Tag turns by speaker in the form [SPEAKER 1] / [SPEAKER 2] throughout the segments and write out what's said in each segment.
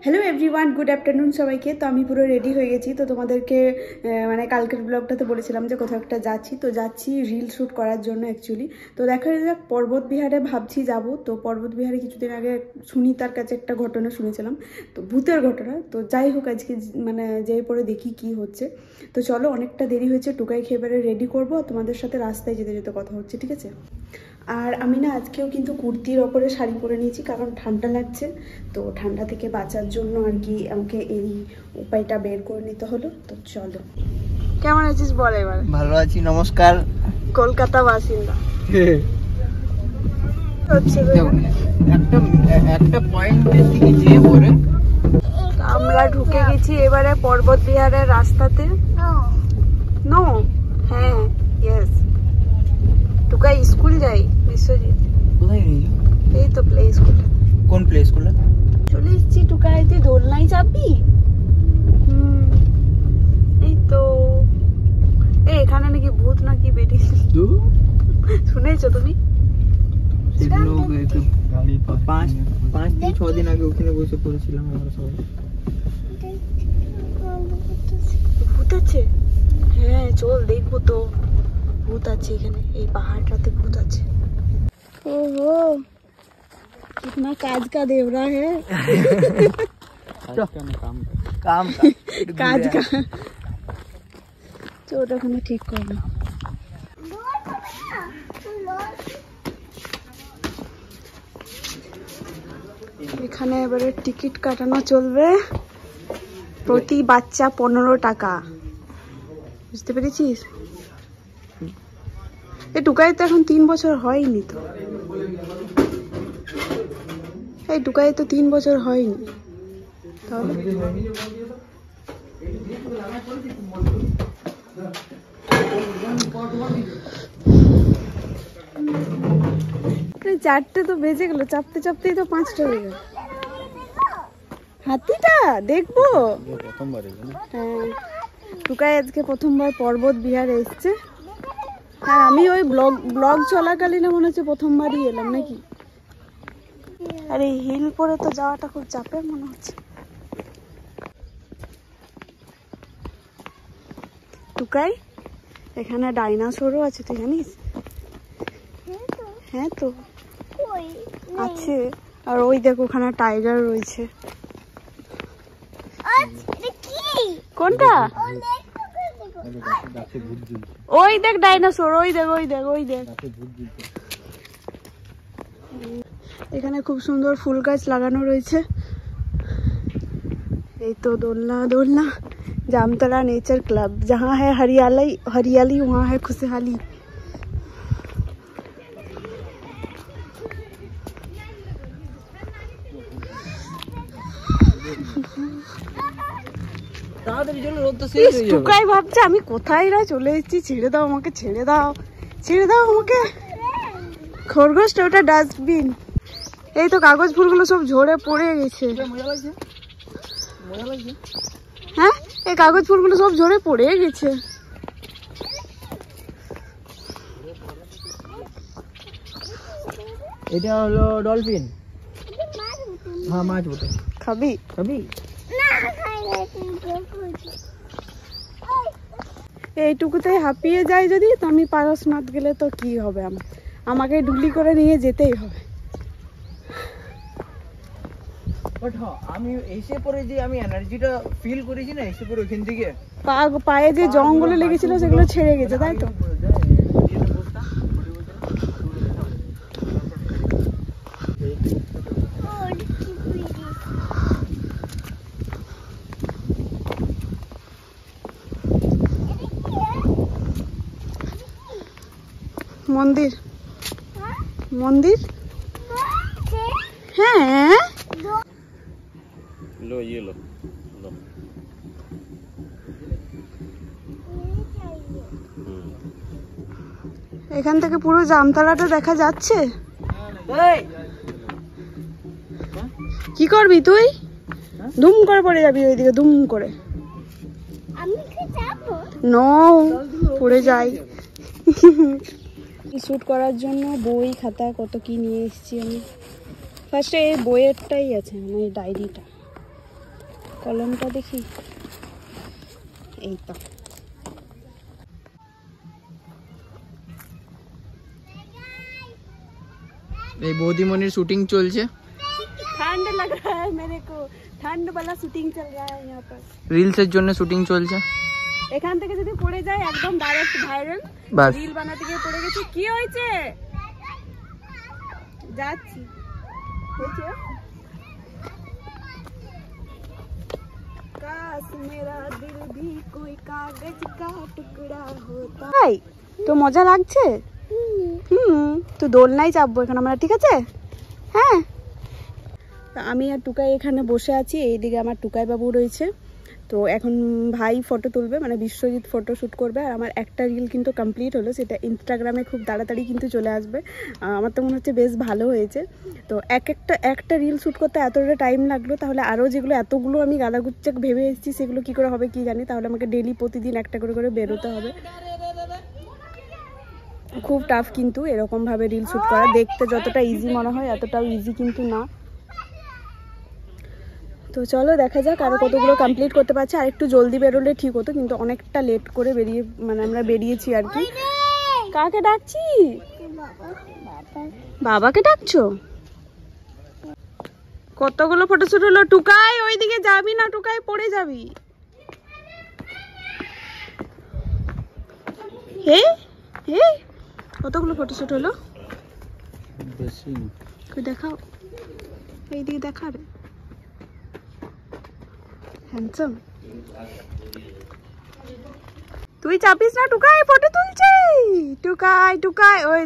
[SPEAKER 1] Hello everyone, good afternoon সবাইকে। তো আমি পুরো রেডি হয়ে গেছি। তো তোমাদেরকে মানে কালকের ব্লগটাতে বলেছিলাম যে কোথাও একটা যাচ্ছি রিল শ্যুট করার জন্য অ্যাকচুয়ালি। তো দেখা যাক পর্বত বিহারে ভাবছি যাব। তো পর্বত বিহারে কিছুদিন আগে সুনিতার কাছে একটা ঘটনা শুনেছিলাম, তো ভূতের ঘটনা। তো যাই হোক, আজকে মানে যেই পরে দেখি কি হচ্ছে। তো চলো, অনেকটা দেরি হয়েছে, টুকাই খেয়ে রেডি করবো। তোমাদের সাথে রাস্তায় যেতে যেতে কথা হচ্ছে, ঠিক আছে? আর আমি না আজকেও কিন্তু কুর্তির ওপরে শাড়ি পরে নিয়েছি, কারণ ঠান্ডা লাগছে। তো ঠান্ডা থেকে বাঁচার জন্য আর কি আমাকে এই উপায়টা বের করে নিতে হলো। তো চলো, কেমন আছিস বল এবার?
[SPEAKER 2] ভালো আছি, নমস্কার।
[SPEAKER 1] কলকাতা বাসিন্দা
[SPEAKER 2] একটা পয়েন্টের দিকে যেয়ে পড়ে
[SPEAKER 1] আমরা ঢুকে গেছি এবারে পর্বত বিহারের রাস্তাতে। নো, হ্যাঁ, ইয়েস। টুকাই স্কুল যাই বিশ্বজিৎ।
[SPEAKER 2] কোথায় নিয়ে?
[SPEAKER 1] এই তো প্লে স্কুল।
[SPEAKER 2] কোন প্লে স্কুলে?
[SPEAKER 1] চলে এসেছি। টুকাই, তুই দোলনাই চাপবি? এই তো। এখানে নাকি ভূত নাকি বেরিয়েছে, শুনেছো তুমি?
[SPEAKER 2] সেগুলো 5-6 দিন আগে ওখানে বসে পড়েছিলাম আমরা সবাই।
[SPEAKER 1] ভূত আছে? হ্যাঁ চল, দেখবো তো। ভূত আছে এখানে, এই পাহাড়টাতে ভূত আছে। ओहो, कितना काज का देवरा है।
[SPEAKER 2] काम
[SPEAKER 1] काज का ওটাখানে ঠিক করবো। এখানে এবারে টিকিট কাটানো চলবে, প্রতি বাচ্চা 15 টাকা। বুঝতে পেরেছিস? এই টুকাই তো এখন 3 বছর হয়নি। তো এই টুকাই তো 3 বছর হয়নি, তাহলে চারটে তো বেজে গেল, চাপতে চাপতেই তো 5টা হয়ে গেল। হাতিটা দেখবো। হ্যাঁ, টুকাই আজকে প্রথমবার পর্বত বিহারে এসছে। হ্যাঁ, আমি ওই ব্লগ চলাকালীন মনে হচ্ছে প্রথমবারই এলাম নাকি। আর এই হিল পরে তো যাওয়াটা খুব চাপের মনে হচ্ছে। টুকাই, এখানে ডাইনোসরও আছে, তুই জানিস? হ্যাঁ তো আছে। আর ওই দেখ, ওখানে টাইগার রয়েছে। কোনটা? ওই দেখ ডাইনোসর, ওই দেখ ওই দেখ ওই দেখ। এখানে খুব সুন্দর ফুল গাছ লাগানো রয়েছে। এই তো দোলনা দোলনা। जामतला नेचर क्लब, जहाँ है हरियाली हरियाली वहाँ है खुशहाली। টুকাই ভাবছে আমি কোথায় না চলে এসেছি, ছেড়ে দাও আমাকে, ছেড়ে দাও, ছেড়ে দাও আমাকে। খরগোশটা ওটা ডাস্টবিন। এই তো কাগজ ফুলগুলো সব ঝরে পড়ে গেছে। হ্যাঁ, এই কাগজ ফুলগুলো সব ঝরে পড়ে গেছে।
[SPEAKER 2] এটা হলো ডলফিন। হ্যাঁ, মাছ বটে।
[SPEAKER 1] খাবি?
[SPEAKER 2] খাবি?
[SPEAKER 1] এইটুকুতেই হাঁপিয়ে যায় যদি, তো আমি পারসনাথ গেলে তো কি হবে, আমাকে ডুলি করে নিয়ে যেতেই হবে।
[SPEAKER 2] আমি এসে পরে যে আমি এনার্জিটা ফিল করেছি না, এসে পরে ওখান থেকে
[SPEAKER 1] পায়ে যে জঙ্গলে লেগেছিল সেগুলো ছেড়ে গেছে, তাই তো? মন্দির মন্দির হ্যাঁ,
[SPEAKER 3] लो ये लो लो।
[SPEAKER 1] এখান থেকে পুরো জামতলাটা দেখা যাচ্ছে। কি করবি তুই? দুম করে পড়ে যাবি ওইদিকে, দুম করে। নো, পড়ে যাই। শ্যুট করার জন্য বই খাতা কত কি নিয়ে এসেছি আমি। ফার্স্টে এই বইয়েরটাই আছে, মানে এই ডায়েরিটা। কলমটা দেখি, এই তো।
[SPEAKER 2] এই বৌদিমণির শুটিং চলছে।
[SPEAKER 1] ठंड लग रहा है मेरे को, ठंड वाला शूटिंग चल रहा है यहाँ पर।
[SPEAKER 2] রিলসের জন্য শুটিং চলছে।
[SPEAKER 1] এখান থেকে যদি পড়ে যায় একদম ডাইরেক্ট ভাইরাল।
[SPEAKER 2] বাস
[SPEAKER 1] রিল বানাতে গিয়ে পড়ে গেছি। কি হয়েছে? যাচ্ছি। হয়েছে? काश मेरा दिल भी कोई कागज का टुकड़ा होता। ভাই তো মজা লাগছে? তো দোলনায় চাপবো এখন আমরা, ঠিক আছে? হ্যাঁ, আমি আর টুকাই এখানে বসে আছি, এইদিকে আমার টুকাই বাবু রয়েছে। তো এখন ভাই ফটো তুলবে, মানে বিশ্বজিৎ ফটো শ্যুট করবে। আর আমার একটা রিল কিন্তু কমপ্লিট হলো, সেটা ইনস্টাগ্রামে খুব তাড়াতাড়ি কিন্তু চলে আসবে। আমার তো মনে হচ্ছে বেশ ভালো হয়েছে। তো একটা রিল শ্যুট করতে এতটা টাইম লাগলো, তাহলে আরও যেগুলো এতগুলো আমি গাদাগুচ্চা ভেবে এসেছি সেগুলো কী করে হবে কি জানি। তাহলে আমাকে ডেলি প্রতিদিন একটা করে বেরোতে হবে। খুব টাফ কিন্তু এরকমভাবে রিল শ্যুট করা। দেখতে যতটা ইজি মনে হয় এতটাও ইজি কিন্তু না। তো চলো দেখা যাক আরও কতগুলো কমপ্লিট করতে পারছি। আর একটু জলদি বেরোলে ঠিক হতো, কিন্তু অনেকটা লেট করে আমরা বেরিয়েছি আর কি। কাকে ডাকছি? বাবাকে ডাকছো? কতগুলো ফটোশুট হলো। টুকাই ওইদিকে যাবি না, টুকাই পড়ে যাবি। হে হে, কতগুলো ফটোশুট হলো দেখাও, এইদিকে দেখা রে। হ্যান্ডসাম। তুই চাপিস না, টুকাই ফটো তুলছে। টুকাই টুকাই ওই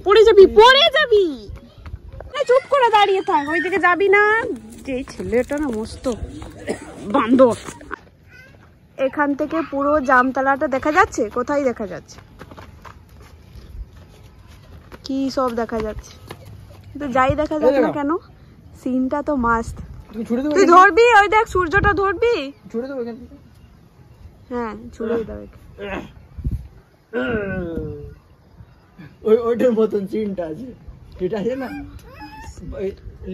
[SPEAKER 1] পড়ে যাবি, পড়ে যাবি। চুপ করে দাঁড়িয়ে থাক, ওইদিকে যাবি না। যে ছেলেটা না মস্ত বান্দর। এখান থেকে পুরো জামতলাটা দেখা যাচ্ছে। কোথায় দেখা যাচ্ছে? কি সব দেখা যাচ্ছে। তো যাই দেখা যাক না কেন, সিনটা তো মাস্ট। তুই ধরবি, ওই দেখ সূর্যটা ধরবি।
[SPEAKER 2] ছুড়ে দেবো এখান থেকে।
[SPEAKER 1] হ্যাঁ ছুড়ে দাও।
[SPEAKER 2] ওইটার মতন সিনটা আছে, এটা আছে না।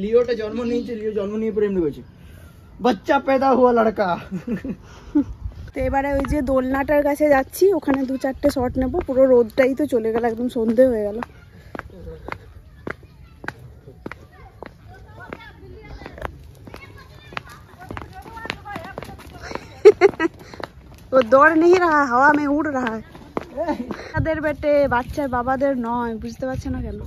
[SPEAKER 2] লিওটা জন্ম নিয়েছে, লিও জন্ম নিয়ে পরে এমনি করেছে, বাচ্চা পেদা হুয়া লড়কা।
[SPEAKER 1] তো এবারে ওই যে দোলনাটার কাছে যাচ্ছি, ওখানে 2-4টে শট নেবো। পুরো রোদটাই তো চলে গেল, একদম সন্ধে হয়ে গেল। वो दौड़ नहीं रहा, हवा में उड़ रहा है। তাদের বেটে, বাচ্চার বাবাদের নয়, বুঝতে পারছে না কেন?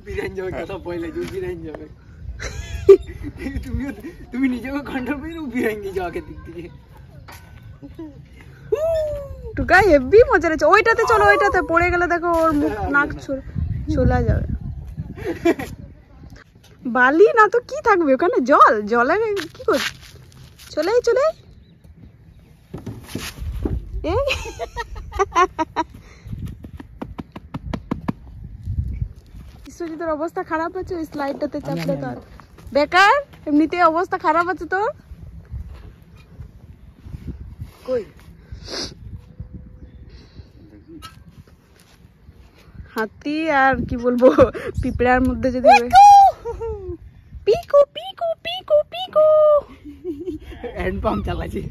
[SPEAKER 2] বিরিয়ানি যাবে কথা বলে, বিরিয়ানি যাবে। তুমি নিজেকে কন্ট্রোল করে বিরিয়ানি যাও আগে দিক থেকে।
[SPEAKER 1] টুকাই হেভি মজা লাগছে। ওইটাতে চলো, ওইটাতে পড়ে গেলে দেখো ওর মুখ নাক চলে যাবে। বালি না তো কি থাকবে ওখানে, জল। জলে কি করছে? চলে চলে বিশ্বজিতের অবস্থা খারাপ আছে, ওই স্লাইডটাতে চাপলে তো বেকার। এমনিতে অবস্থা খারাপ আছে তোর। কই হাতি আর কি বলবো, পিঁপড়ার মধ্যে যদি পিকো পিকো পিকো পিকো
[SPEAKER 2] হ্যান্ড পাম্প চালাচ্ছে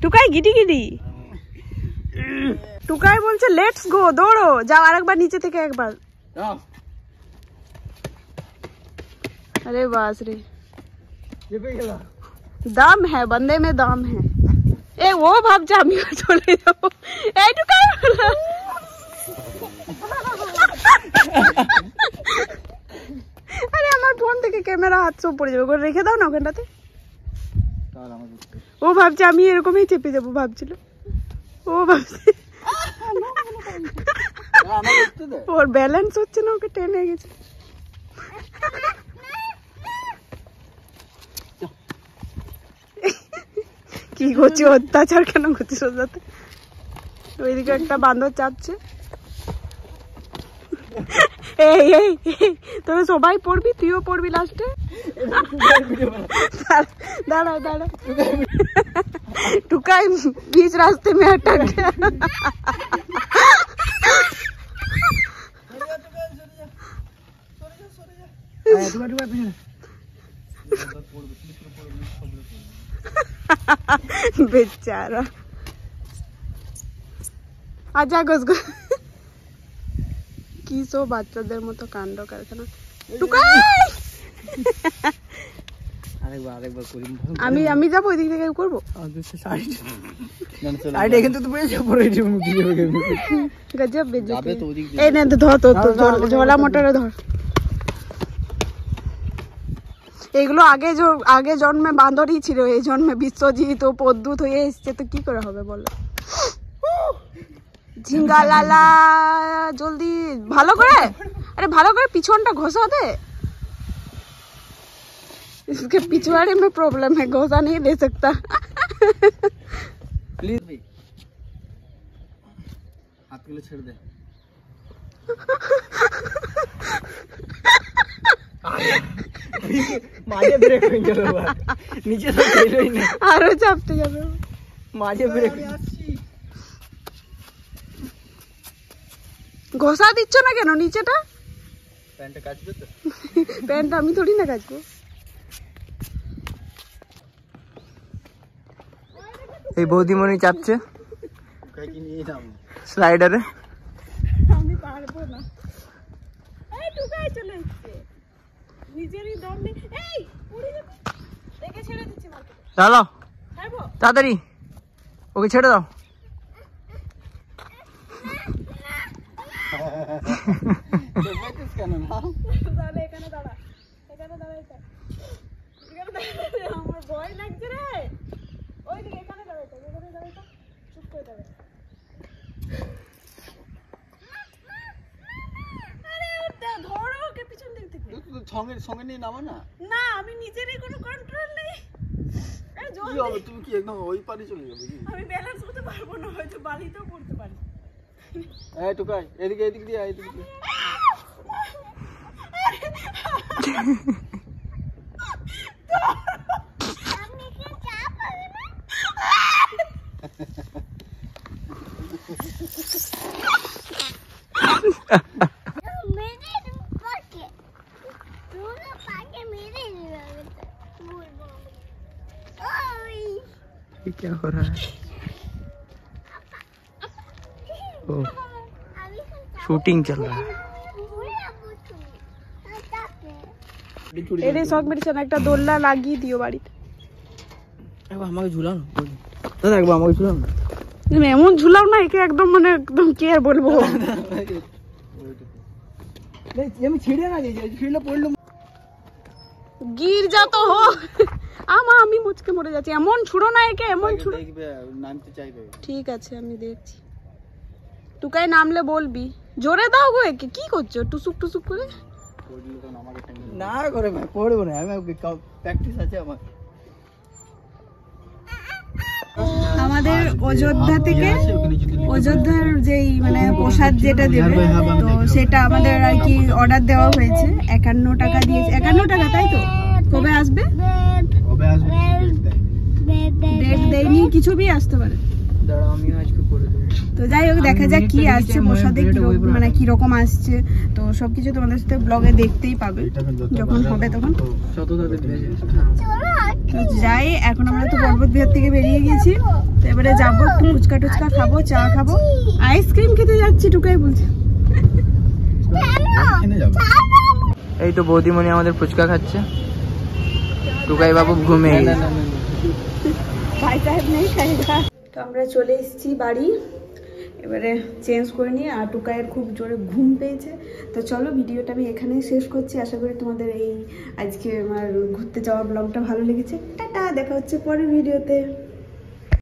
[SPEAKER 1] টুকাই গিটি গিটি। টুকাই বলছে লেটস গো, দৌড়ো যাও। আরেকবার নিচে থেকে একবার। अरे बास रे, दम है बंदे में, दम है। ए वो भाबছে আমিও চলে যাব। এই টুকাই আরে আমার ফোন থেকে ক্যামেরা হাত সব পড়ে যাবে, ওখানে রেখে দাও না ওখানটাতে। ও ভাবছে আমি এরকমই চেপে যাবো, ভাবছিল ও ভাবছে। ওর ব্যালেন্স হচ্ছে না, ওকে টেনে গেছে। কি করছি, অত্যাচার কেন করছিস ওর সাথে? ওইদিকে একটা বান্দর চাপছে। এই এই তোরা সবাই পড়বি, তুইও পড়বি লাস্টে। দাঁড়া দাঁড়া, টুকাই बीच रास्ते में अटक गया। বেচারা আজা গস গো কি সব বাচ্চাদের মতো কাণ্ড কারখানা টুকাই
[SPEAKER 2] আরেকবার করি
[SPEAKER 1] আমি আমি যাবো ওই দিক থেকে করবো গজব বেজতি এই না ধর তো ঝোলা মোটরে ধর এগুলো আগে জন্মে বাঁদরই ছিল, এই জন্মে বিশ্বজিৎ ও পদ্মুত হয়ে এসছে, তো কি করে হবে বলো? ঝিঙ্গা লালা জলদি ভালো করে, আরে ভালো করে পিছনটা ঘষা दे, इसके पिछवाड़े में प्रॉब्लम है, घोसा नहीं दे सकता।
[SPEAKER 2] प्लीज भाई हाथ के लिए छेड़ दे। माझे ब्रेक होईल बरोबर नीचे तो गेलोय ना
[SPEAKER 1] আরো চাপতে যাবে
[SPEAKER 2] माझे ब्रेक
[SPEAKER 1] ঘষা দিচ্ছ না কেন নিচেটা?
[SPEAKER 2] প্যান্টটা কাটবে তো?
[SPEAKER 1] প্যান্ট আমি থোড়ি না কাটবো।
[SPEAKER 2] এই বৌদিমণি চাপছে স্লাইডারে।
[SPEAKER 1] আমি পারবো না। এই টুকাই চলে এসেছে নিজেরই দম নেই। এই উড়ে যাবে, দেখে ছেড়ে দিচ্ছি মার্কেটে।
[SPEAKER 2] চলো
[SPEAKER 1] ছাড়বো
[SPEAKER 2] তাড়াতাড়ি, ওকে ছেড়ে দাও।
[SPEAKER 1] তাহলে এখানে দাঁড়া, এখানে দাঁড়া, আমার ভয় লাগছে রে। ওইদিকে এখানে দাঁড়া, এখানে দাঁড়া, চুপ করে দাঁড়া। আরে ধরো ওকে পিছন দিক থেকে।
[SPEAKER 2] সঙ্গে নিয়ে নামো না।
[SPEAKER 1] না আমি নিজেরই কোনো কন্ট্রোল নেই।
[SPEAKER 2] কি হবে, তুমি কি একদম ওই পারে চলে যাবে?
[SPEAKER 1] আমি ব্যালেন্স করতে পারবো না, হয়তো বালিতেও পড়তে পারি।
[SPEAKER 2] এই টুকাই এদিকে এদিক দিয়ে আয়, এদিকে क्या हो रहा है? ओ शूटिंग चल रहा है।
[SPEAKER 1] এর শখ মেডিসিন একটা দোলনা লাগিয়ে দিও বাড়িতে।
[SPEAKER 2] একবার আমাকে ঝুলাও না দাদা, একবার আমাকে ঝুলাও না।
[SPEAKER 1] তুমি এমন ঝুলাও না একে, একদম মানে একদম কি আর বলবো।
[SPEAKER 2] আমি ছিড়ে না যাই, ছিড়লে পড়লো
[SPEAKER 1] গির যা তো হো। আমি মুচকে মরে যাচ্ছি, এমন ছুড়ো না একে, এমন ছুড়ো।
[SPEAKER 2] দেখবে নামতে চাইবে।
[SPEAKER 1] ঠিক আছে আমি দেখছি, টুকাই নামলে বলবি। জোরে দাও গো একে, কি করছো টুসুক টুসুক করে?
[SPEAKER 2] না করে ভাই পড়বো না, আমি প্র্যাকটিস আছে আমার।
[SPEAKER 1] আমাদের অযোধ্যা থেকে অযোধ্যার যেই মানে প্রসাদ যেটা দেবে, তো সেটা আমাদের আর কি অর্ডার দেওয়া হয়েছে। 51 টাকা দিয়েছে, 51 টাকা, তাই তো? কবে আসবে? ডেট দেয়নি, কিছু भी আসতে পারে। তো যাই হোক, দেখা যাক কি আসছে প্রসাদে, মানে কিরকম আসছে, তো সবকিছু তোমাদের সাথে ব্লগে দেখতেই পাবে যখন হবে তখন। তো যাই, এখন আমরা তো পর্বত বিহার থেকে বেরিয়ে গেছি, তো এবারে যাবো একটু ফুচকা টুচকা খাবো, চা খাবো, আইসক্রিম খেতে যাচ্ছি। টুকাই বলছে
[SPEAKER 2] এই তো বৌদিমণি আমাদের ফুচকা খাচ্ছে, টুকাই বাবু ঘুমে।
[SPEAKER 1] ভাই সাহেব নেই খাইগা। তো আমরা চলে এসেছি বাড়ি, এবারে চেঞ্জ করে নিয়ে, আর টুকাইয়ের খুব জোরে ঘুম পেয়েছে। তো চলো ভিডিওটা আমি এখানেই শেষ করছি। আশা করি তোমাদের এই আজকে আমার ঘুরতে যাওয়া ব্লগটা ভালো লেগেছে। টাটা, দেখা হচ্ছে পরের ভিডিওতে।